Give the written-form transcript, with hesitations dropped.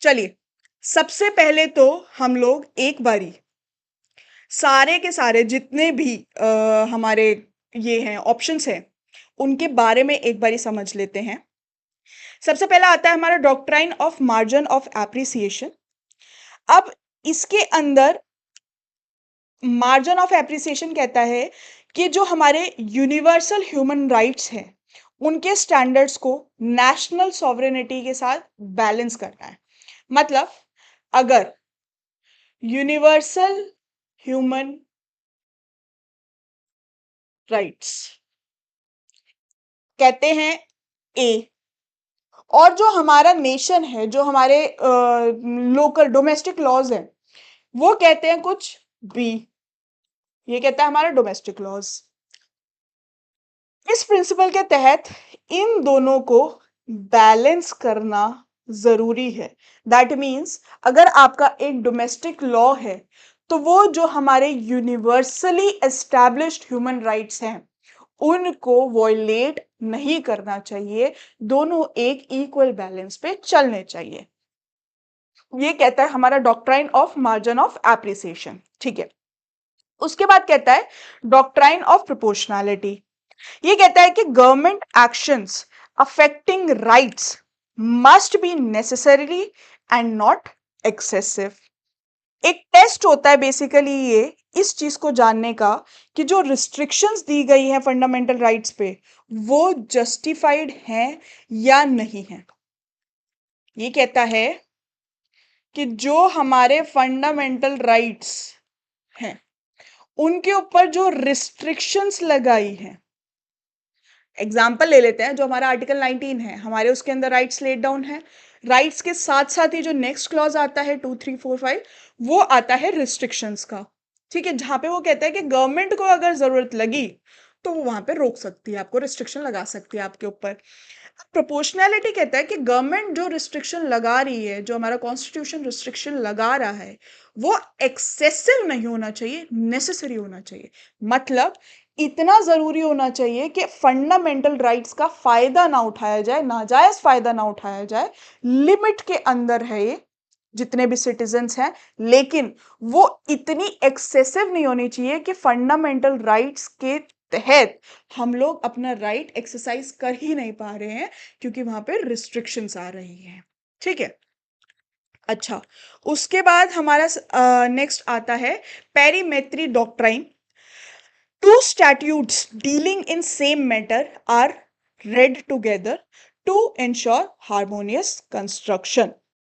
चलिए, सबसे पहले तो हम लोग एक बारी सारे के सारे जितने भी हमारे ये हैं ऑप्शंस हैं, उनके बारे में एक बारी समझ लेते हैं। सबसे पहला आता है हमारा doctrine of margin of appreciation. अब इसके अंदर मार्जिन ऑफ एप्रिसिएशन कहता है कि जो हमारे यूनिवर्सल ह्यूमन राइट्स हैं, उनके स्टैंडर्ड्स को नेशनल सॉवरेनिटी के साथ बैलेंस करना है। मतलब अगर यूनिवर्सल ह्यूमन राइट्स कहते हैं ए, और जो हमारा नेशन है, जो हमारे लोकल डोमेस्टिक लॉज हैं, वो कहते हैं कुछ बी। ये कहता है हमारा डोमेस्टिक लॉज। इस प्रिंसिपल के तहत इन दोनों को बैलेंस करना जरूरी है। दैट मीन्स अगर आपका एक डोमेस्टिक लॉ है, तो वो जो हमारे यूनिवर्सली एस्टैब्लिश्ड ह्यूमन राइट्स हैं, उनको वॉयलेट नहीं करना चाहिए। दोनों एक इक्वल बैलेंस पे चलने चाहिए। ये कहता है हमारा doctrine of margin of appreciation. ठीक है, उसके बाद कहता है डॉक्ट्राइन ऑफ प्रोपोर्शनैलिटी। ये कहता है कि government actions affecting rights must be necessarily and not excessive. एक टेस्ट होता है बेसिकली ये इस चीज को जानने का कि जो रिस्ट्रिक्शंस दी गई हैं फंडामेंटल राइट्स पे, वो जस्टिफाइड हैं या नहीं है। ये कहता है कि जो हमारे फंडामेंटल राइट्स हैं, उनके ऊपर जो रिस्ट्रिक्शंस लगाई हैं, एग्जाम्पल ले लेते हैं। जो हमारा आर्टिकल 19 है, हमारे उसके अंदर राइट्स लेड डाउन है। राइट्स के साथ साथ ही जो नेक्स्ट क्लॉज आता है 2, 3, 4, 5, वो आता है रिस्ट्रिक्शंस का। ठीक है, जहां पे वो कहता है कि गवर्नमेंट को अगर जरूरत लगी तो वो वहां पे रोक सकती है, आपको रिस्ट्रिक्शन लगा सकती है आपके ऊपर। प्रोपोर्शनैलिटी कहता है कि गवर्नमेंट जो रिस्ट्रिक्शन लगा रही है, जो हमारा कॉन्स्टिट्यूशन रिस्ट्रिक्शन लगा रहा है, वो एक्सेसिव नहीं होना चाहिए, नेसेसरी होना चाहिए। मतलब इतना जरूरी होना चाहिए कि फंडामेंटल राइट्स का फायदा ना उठाया जाए, नाजायज फायदा ना उठाया जाए। लिमिट के अंदर है ये, जितने भी सिटीजन्स हैं, लेकिन वो इतनी एक्सेसिव नहीं होनी चाहिए कि फंडामेंटल राइट्स के तहत हम लोग अपना राइट एक्सरसाइज कर ही नहीं पा रहे हैं, क्योंकि वहां पे रिस्ट्रिक्शंस आ रही हैं। ठीक है, अच्छा, उसके बाद हमारा नेक्स्ट आता है perimetry doctrine. Two statutes dealing in same matter are read together to ensure harmonious construction.